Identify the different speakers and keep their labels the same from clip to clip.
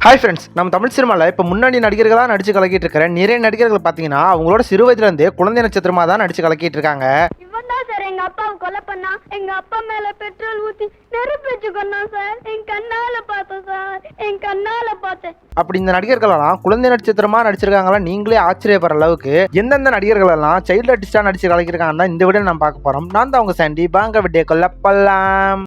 Speaker 1: Hi friends, நம்ம தமிழ் சினிமாவில் இப்போ முன்னாடி நடிகர்களாக நடிச்சு கலக்கிட்டு இருக்கிற நிறைய நடிகர்கள் பார்த்தீங்கன்னா அவங்களோட சிறு வயதுலேருந்தே குழந்தை நட்சத்திரமா தான் நடிச்சு கலக்கிட்டு இருக்காங்க.
Speaker 2: இவன் தான் சார் எங்க அப்பாவை கொலை பண்ணா. எங்க அப்பா மேல பெட்ரோல் ஊத்தி நெருப்பு வச்சு கொண்டான் சார். என் கண்ணால பார்த்தேன் சார், என் கண்ணால பார்த்தேன்.
Speaker 1: அப்படி இந்த நடிகர்களெல்லாம் குழந்தை நட்சத்திரமா நடிச்சிருக்காங்களா நீங்களே ஆச்சரியப்படுற அளவுக்கு எந்தெந்த நடிகர்கள் எல்லாம் சைல்டு ஆர்டிஸ்டா நடிச்சு கலக்கிருக்காங்க தான் இந்த வீடியோ நம்ம பார்க்க போறோம். நான் தான் அவங்க சாண்டி. பாங்க விட்டே கொல்ல பல்லாம்.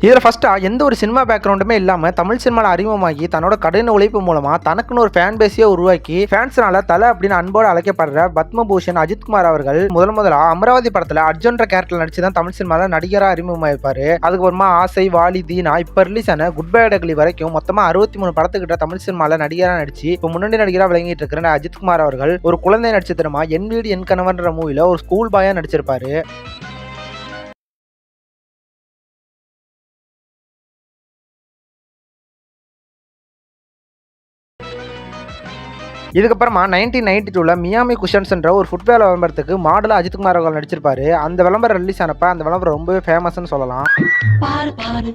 Speaker 1: இதில் ஃபஸ்ட்டாக எந்த ஒரு சினிமா பேக்ரவுண்டுமே இல்லாமல் தமிழ் சினிமாவில் அறிமுகமாகி தன்னோட கடின உழைப்பு மூலமாக தனக்குன்னு ஒரு ஃபேன் பேஸையே உருவாக்கி ஃபேன்ஸ்னால தலை அப்படின்னு அன்போடு அழைக்கப்படுற பத்மபூஷன் அஜித்குமார் அவர்கள் முதலாக அமராவதி படத்தில் அர்ஜுன்ற கேரக்டர் நடிச்சு தான் தமிழ் சினிமாவில் நடிகராக அறிமுகமாயிருப்பார். அதுக்கப்புறமா ஆசை, வாலி, தீனா, இப்போ ரிலீஸ் ஆன குட் பை டக்லி வரைக்கும் மொத்தமாக 63 படத்துக்கிட்ட தமிழ் சினிமாவில் நடிகராக நடிச்சு இப்போ முன்னணி நடிகராக விளங்கிட்டு இருக்கிற அஜித்குமார் அவர்கள் ஒரு குழந்தை நட்சத்திரமா என் வீடு என் கணவன்ற மூவியில் ஒரு ஸ்கூல் பாயாக நடிச்சிருப்பாரு. இதுக்கப்புறமா 1992 மியாமி குஷன்ஸ்ன்ற ஒரு ஃபுட்வேர் விளம்பரத்துக்கு மாடலாக அஜித்குமார் அவர்கள் நடிச்சிருப்பாரு. அந்த விளம்பரம் ரிலீஸ் ஆனப்ப அந்த விளம்பரம் ரொம்பவே ஃபேமஸ்ன்னு சொல்லலாம்.
Speaker 3: பாரு பாரு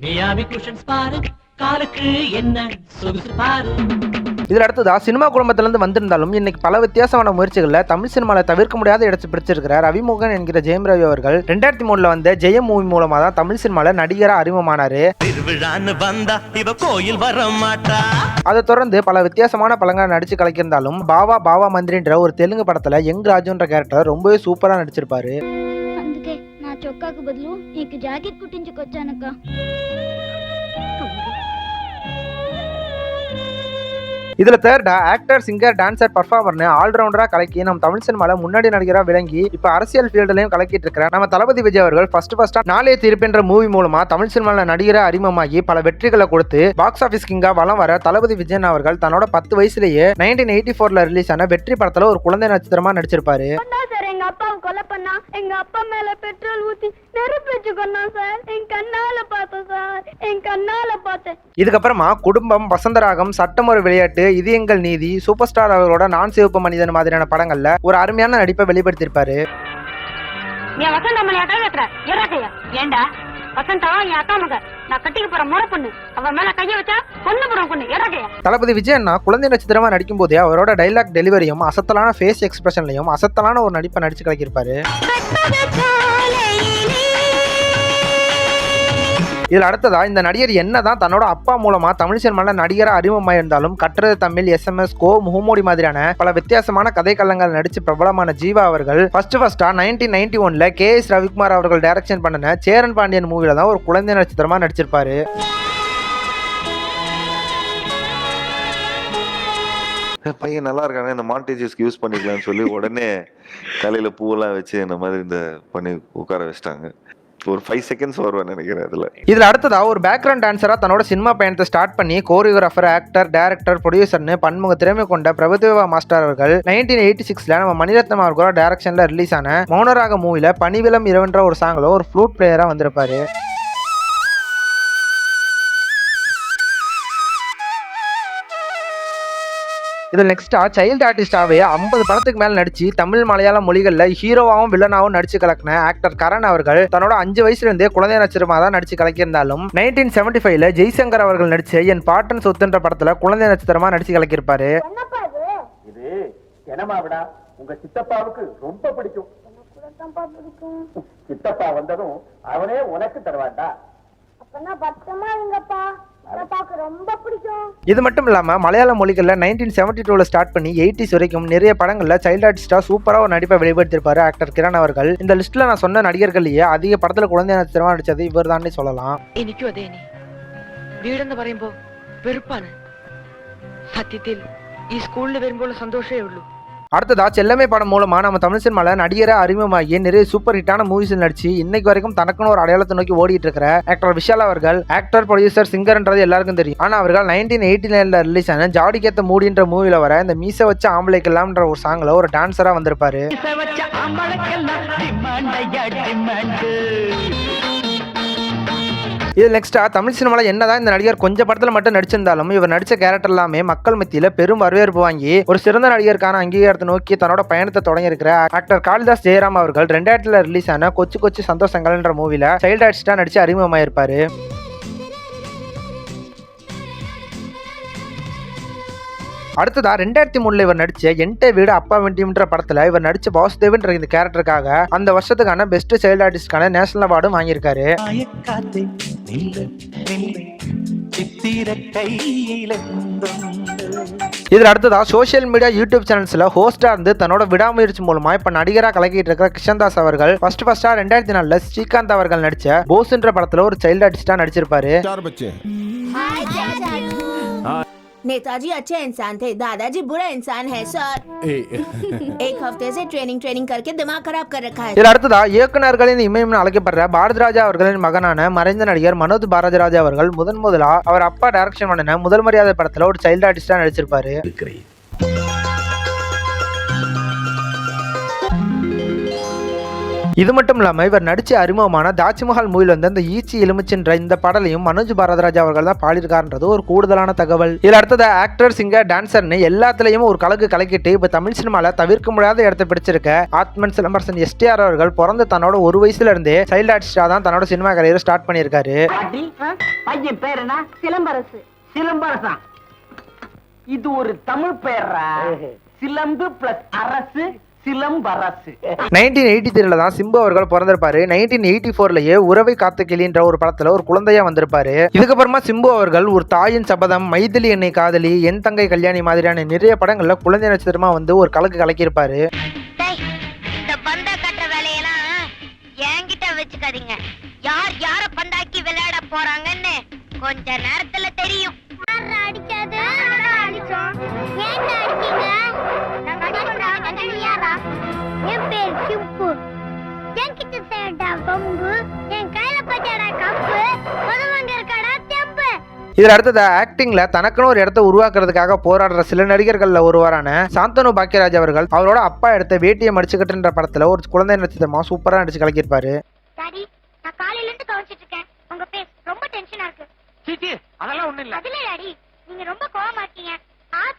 Speaker 3: மியாமி குஷன்ஸ் பாரு, காலுக்கு என்ன சொகுசு பாரு.
Speaker 1: இதில் அடுத்ததா சினிமா குடும்பத்திலிருந்து வந்திருந்தாலும் இன்னைக்கு பல வித்தியாசமான முயற்சிகளில் தமிழ் சினிமாவில் தவிர்க்க முடியாத இடத்தை பிடிச்சிருக்கிற ரவிமுகன் என்கிற ஜெயம் ரவி அவர்கள் 2003 வந்த ஜெயம் மூவி மூலமாக தான் தமிழ் சினிமாவில் நடிகராக அறிமுகமானாரு. அதை தொடர்ந்து பல வித்தியாசமான படங்களை நடிச்சு கலக்கியிருந்தாலும் பாவா பாவா மந்திரின்ற ஒரு தெலுங்கு படத்துல யங் ராஜுன்ற கேரக்டர் ரொம்பவே சூப்பரா நடிச்சிருப்பாரு.
Speaker 2: అందుకే నా చొక్కాకు బదులు నీకు జాకెట్ కుట్టించుకొచ్చానక్క.
Speaker 1: இதுல தேர்டா ஆக்டர், சிங்கர், டான்சர், பர்ஃபார்மர்னு ஆல்ரவுண்டரா கலக்கி நம்ம தமிழ் சினிமால முன்னாடி நடிகரா விளங்கி இப்ப அரசியல் ஃபீல்டுலயும் கலக்கிட்டு இருக்கிற நம்ம தளபதி விஜய் அவர்கள் ஃபர்ஸ்டா நாளைய தீர்ப்புன்ற மூவி மூலமா தமிழ் சினிமால நடிகரா அறிமுகமாகி பல வெற்றிகளை கொடுத்து பாக்ஸ் ஆபீஸ் கிங்கா வலம் வர தளபதி விஜயன் அவர்கள் தன்னோட 10 வயசுலயே 1984 ரிலீஸ் ஆன வெற்றி படத்துல ஒரு குழந்தை நட்சத்திரமா நடிச்சிருப்பாரு.
Speaker 2: சார் எங்க அப்பாவை கொலை பண்ணா. எங்க அப்பா மேல பெட்ரோல் ஊத்தி நெருப்பு வச்சு கொண்டான் சார். என் கண்ணால பார்த்தேன் சார், என் கண்ணால பார்த்தேன்.
Speaker 1: இதுக்கப்புறமா குடும்பம், வசந்தராகம், சட்டம் ஒரு விளையாட்டு, இது எங்கள் நீதி, சூப்பர் ஸ்டார் அவர்களோட நான் சிவப்பு மனிதன் மாதிரியான படங்கள்ல ஒரு அருமையான நடிப்பை வெளிப்படுத்தியிருப்பாரு.
Speaker 4: நீ வசந்தம்மன் அக்கா கேட்கிற இறக்கையா? ஏண்டா வசந்தா என் அக்கா மக, நான் கட்டிக்க போற முறை பொண்ணு, அவன் மேல கைய வச்சா பொண்ணு போற பொண்ணு இறக்கையா?
Speaker 1: தளபதி விஜயன்னா குழந்தை நட்சத்திரமா நடிக்கும் போதே அவரோட டைலாக் டெலிவரியும் அசத்தலான ஃபேஸ் எக்ஸ்பிரஷன்லையும் அசத்தலான ஒரு நடிப்பை நடிச்சு கலக்கியிருப்பாரு. இதில் அடுத்ததா இந்த நடிகர் என்னதான் தன்னோட அப்பா மூலமா தமிழ் சினிமால நடிகராக அறிமுகமாக இருந்தாலும் கட்டுறது தமிழ், SMS, கோ, முகமூடி மாதிரியான பல வித்தியாசமான கதை கள்ளங்கள் நடிச்சு பிரபலமான ஜீவா அவர்கள் ஃபர்ஸ்டா 1991 KS ரவிக்குமார் அவர்கள் டைரக்ஷன் பண்ணின சேரன் பாண்டியன் மூவில தான் ஒரு குழந்தை நட்சத்திரமா நடிச்சிருப்பாரு.
Speaker 5: பையன் நல்லா இருக்காங்க, இந்த மாண்டேஜஸ்க்கு யூஸ் பண்ணிக்கலாம்னு சொல்லி உடனே தலையில பூவெல்லாம் வச்சு இந்த மாதிரி இந்த பண்ணி உட்கார வச்சிட்டாங்க. ஒரு 5 செகண்ட்ஸ் வருவேன் நினைக்கிறேன்.
Speaker 1: இதுல அடுத்ததா ஒரு பேக்ரவுண்ட் டான்சரா தன்னோட சினிமா பயணத்தை ஸ்டார்ட் பண்ணி கோரியோகிராஃபர், ஆக்டர், டைரக்டர், ப்ரொடியூசர்னு பன்முக திறமை கொண்ட பிரபுதேவா மாஸ்டர் அவர்கள் 1986 நம்ம மணிரத்னம் அவர்களோட டைரக்ஷன்ல ரிலீஸ் ஆன மௌனராக மூவில பனிவிலம் இரவென்ற ஒரு சாங்ல ஒரு ஃப்ளூட் பிளேயரா வந்திருப்பாரு. இதில் நெக்ஸ்டா சைல்டு ஆர்டிஸ்டாவே 50 படத்துக்கு மேல நடிச்சு தமிழ், மலையாள மொழிகளில் ஹீரோவாகவும் வில்லனாகவும் நடிச்சு கலக்கின ஆக்டர் கரண் அவர்கள் தன்னோட 5 வயசுல இருந்தே குழந்தை நட்சத்திரமா தான் நடிச்சு கலக்கியிருந்தாலும் 1975 ஜெய்சங்கர் அவர்கள் நடிச்ச என் பாட்டன் சொத்துன்ற படத்துல குழந்தை நட்சத்திரமா நடிச்சு கலக்கியிருப்பாரு.
Speaker 6: இது என்னமாவிடா உங்க சித்தப்பாவுக்கு ரொம்ப பிடிக்கும். சித்தப்பா வந்ததும் அவனே உனக்கு தருவாண்டா.
Speaker 2: அப்பனா பத்திரமா இருங்கப்பா, அப்பாக்கு ரொம்ப பிடிக்கும்.
Speaker 1: இது மட்டும் இல்லாம மலையாள மொழிகளில் 1972 ஸ்டார்ட் பண்ணி 80s வரைக்கும் நிறைய படங்கள்ல சைல்டு ஆர்டிஸ்டா சூப்பரா ஒரு நடிப்பை வெளிப்படுத்திருப்பாரு ஆக்டர் கிரண் அவர்கள். இந்த லிஸ்ட்ல நான் சொன்ன நடிகர்கள்லயே அதிக படத்துல குழந்தை நட்சத்திரமா நடிச்சது இவர் தான் சொல்லலாம்.
Speaker 3: എനിക്കും അതേ. വീടെന്ന് പറയുമ്പോ വെറുപ്പാണ്. സത്യത്തിൽ ഈ സ്കൂളിൽ വരുമ്പോൾ സന്തോഷമേ ഉള്ളൂ.
Speaker 1: அடுத்ததா செல்லமே படம் மூலமா நம்ம தமிழ் சினிமால நடிகரை அறிமுகமாகி நிறைய சூப்பர் ஹிட்டான மூவிஸ் நடிச்சு இன்னைக்கு வரைக்கும் தனக்குன்னு ஒரு அடையாளத்தை நோக்கி ஓடிட்டு இருக்கிற ஆக்டர் விஷால் அவர்கள் ஆக்டர், ப்ரொடியூசர், சிங்கர்ன்றது எல்லாருக்கும் தெரியும். ஆனா அவர்கள் 1989 ரிலீஸ் ஆன ஜாடிக்கேத்த மூடின்ற மூவில வர இந்த மீச வச்ச ஆம்பளைக்கெல்லாம்ன்ற ஒரு சாங்ல ஒரு டான்சரா வந்திருப்பாரு. இது நெக்ஸ்டா தமிழ் சினிமால என்னதான் இந்த நடிகர் கொஞ்சம் படத்துல மட்டும் நடிச்சிருந்தாலும் இவர் நடிச்ச கேரக்டர் எல்லாமே மக்கள் மத்தியில பெரும் வரவேற்பு வாங்கி ஒரு சிறந்த நடிகருக்கான அங்கீகாரத்தை நோக்கி தன்னோட பயணத்தை தொடங்கி இருக்கிற ஆக்டர் காளிதாஸ் ஜெயராம் அவர்கள் 2000 ரிலீஸ் ஆன கொச்சு கொச்சு சந்தோஷங்கள்ன்ற மூவில சைல்ட் ஆர்டிஸ்டா நடிச்சு அறிமுகமாயிருப்பாரு. அடுத்ததா 2003 இவர் நடிச்ச என்டே வீடு அப்பா வெண்டியம்ன்ற படத்துல இவர் நடிச்ச வாசுதேவன்ற இந்த கேரக்டருக்காக அந்த வருஷத்துக்கான பெஸ்ட் சைல்ட் ஆர்டிஸ்டுக்கான நேஷனல் அவார்டும் வாங்கியிருக்காரு. இதில் அடுத்ததா சோசியல் மீடியா யூடியூப் சேனல்ஸ்ல ஹோஸ்டா இருந்து தன்னோட விடாமுயற்சி மூலமா இப்ப நடிகரா கலக்கிட்டு இருக்கிற கிருஷ்ணதாஸ் அவர்கள் ஃபர்ஸ்டா 2004 ஸ்ரீகாந்த் அவர்கள் நடிச்ச போஸ்ன்ற படத்துல ஒரு சைல்ட் ஆர்டிஸ்டா நடிச்சிருப்பாரு.
Speaker 7: नेताजी अच्छे इंसान थे, दादाजी बुरा इंसान है सर। एक हफ्ते से ट्रेनिंग करके दिमाग खराब कर रखा है.
Speaker 1: இதில் அடுத்ததா இயக்குநர்களின் இமயம்னு அழைக்கப்படுற பாரதிராஜா அவர்களின் மகனான மறைந்த நடிகர் மனோஜ் பாரதிராஜா அவர்கள் முதலா அவர் அப்பா டைரக்ஷன் பண்ணின முதல் மரியாதை படத்துல ஒரு சைல்ட் ஆர்டிஸ்டா நடிச்சிருப்பாரு. இது மட்டும் இல்லாம இவர் நடிச்ச அறிமுகமான தாஜ்மஹால் மூவில வந்து அந்த ஈச்சி எலுமிச்சின்ற இந்த பாடலையும் மனோஜ் பாரதிராஜா அவர்கள் தான் பாடியிருக்காருன்றது ஒரு கூடுதலான தகவல். இதில் அடுத்தது ஆக்டர், சிங்கர், டான்சர்னு எல்லாத்துலயும் ஒரு கலக்கிட்டு இப்ப தமிழ் சினிமால தவிர்க்க முடியாத இடத்தை பிடிச்சிருக்க ஆத்மன் சிலம்பரசன் எஸ்டிஆர் அவர்கள் பிறந்த தன்னோட 1 வயசுல இருந்தே சைல்ட் ஆர்டிஸ்டா தான் தன்னோட சினிமா கரியரை ஸ்டார்ட் பண்ணியிருக்காரு.
Speaker 4: பையன் பேர் என்ன? சிலம்பரசு. சிலம்பரசா, இது ஒரு தமிழ் பேரா? சிலம்பு பிளஸ் அரசு, சிலம்பரசு.
Speaker 1: 1983 தான் சிம்பு அவர்கள் பிறந்திருப்பாரு. 1984லயே உறவை காத்த கிளின்ற ஒரு படத்துல ஒரு குழந்தையா வந்திருப்பாரு. இதுக்கப்புறமா சிம்பு அவர்கள் ஒரு தாயின் சபதம், மைதிலி என்னை காதலி, என் தங்கை கல்யாணி மாதிரியான நிறைய படங்கள்ல குழந்தை நட்சத்திரமா வந்து ஒரு கலக்கியிருப்பாரு.
Speaker 2: இந்த பந்த கட்ட வேலையெல்லாம் என்கிட்ட வச்சுக்காதீங்க. யார பந்தாக்கி விளையாட போறாங்கன்னு கொஞ்ச நேரத்துல தெரியும். அடிக்காது அடிச்சோம். ஏன் அடிக்கீங்க? என் பேர் சிம்பு. என்கிட்ட சேடா பம்பு, என் கையில பச்சடா கப்பு, மதுவங்க இருக்கடா தெம்பு.
Speaker 1: இதில் அடுத்தது ஆக்டிங்ல தனக்குன்னு ஒரு இடத்தை உருவாக்குறதுக்காக போராடுற சில நடிகர்கள்ல ஒருவரான சாந்தனு பாக்கியராஜ் அவர்கள் அவரோட அப்பா எடுத்த வேட்டியை மடிச்சுக்கிட்டுன்ற படத்துல ஒரு குழந்தை நட்சத்திரமா சூப்பரா நடிச்சு கலக்கியிருப்பாரு.
Speaker 2: டாடி, நான் காலையில இருந்து கவனிச்சிட்டு இருக்கேன். உங்க பேஸ் ரொம்ப டென்ஷனா இருக்கு.
Speaker 3: சீச்சி, அதெல்லாம் ஒண்ணு இல்ல.
Speaker 2: அதுல டாடி, நீங்க ரொம்ப கோவமா இருக்கீங்க.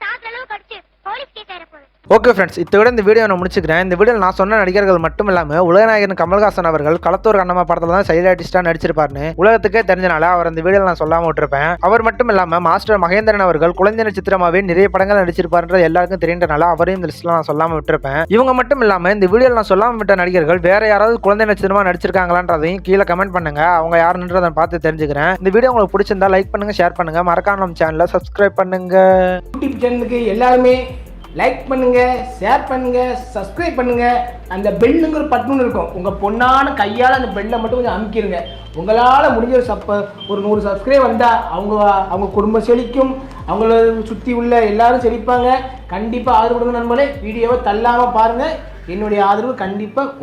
Speaker 2: தாக்குற அளவு கடிச்சு போலீஸ் கேஸ் ஆயிர போகுது.
Speaker 1: ஓகே ஃப்ரெண்ட்ஸ், இதோட இந்த வீடியோ நான் முடிச்சுக்கிறேன். இந்த வீடியோவில் நான் சொன்ன நடிகர்கள் மட்டும் இல்லாமல் உலகநாயகன் கமல்ஹாசன் அவர்கள் களத்தூர் கண்ணம்மா படத்தில் தான் சைல்ட் ஆர்டிஸ்டா நடிச்சிருப்பாருன்னு உலகத்துக்கே தெரிஞ்சனால அவர் இந்த வீடியோவில் நான் சொல்லாம விட்டுருப்பேன். அவர் மட்டும் இல்லாமல் மாஸ்டர் மகேந்திரன் அவர்கள் குழந்தை நட்சத்திரமாவே நிறைய படங்கள் நடிச்சிருப்பாருன்றது எல்லாருக்கும் தெரிஞ்சனால அவரையும் இந்த லிஸ்ட்ல நான் சொல்லாம விட்டுருப்பேன். இவங்க மட்டும் இல்லாமல் இந்த வீடியோவில் நான் சொல்லாம விட்ட நடிகர்கள் வேற யாராவது குழந்தை நட்சத்திரமா நடிச்சிருக்காங்களான்றதையும் கீழே கமெண்ட் பண்ணுங்க. அவங்க யாருன்றதை பார்த்து தெரிஞ்சுக்கிறேன். இந்த வீடியோ உங்களுக்கு பிடிச்சிருந்தா லைக் பண்ணுங்க, ஷேர் பண்ணுங்க, மறக்காம நம்ம சேனலை சப்ஸ்கிரைப் பண்ணுங்க.
Speaker 8: யூடியூப் சேனலுக்கு எல்லாருமே லைக் பண்ணுங்க, ஷேர் பண்ணுங்க, சப்ஸ்கிரைப் பண்ணுங்க. அந்த பெல்லுங்கிற பட்டன் இருக்கும், உங்க பொண்ணான கையால் அந்த பெல்லை மட்டும் கொஞ்சம் அமுக்கிடுங்க. உங்களால் முடிஞ்ச ஒரு 100 சப்ஸ்கிரைப் வந்தால் அவங்க குடும்பம் செழிக்கும், அவங்கள சுற்றி உள்ள எல்லாரும் செழிப்பாங்க. கண்டிப்பாக ஆதரவு கொடுங்க நண்பர்களே. வீடியோவை தள்ளாமல் பாருங்கள். என்னுடைய ஆதரவு கண்டிப்பாக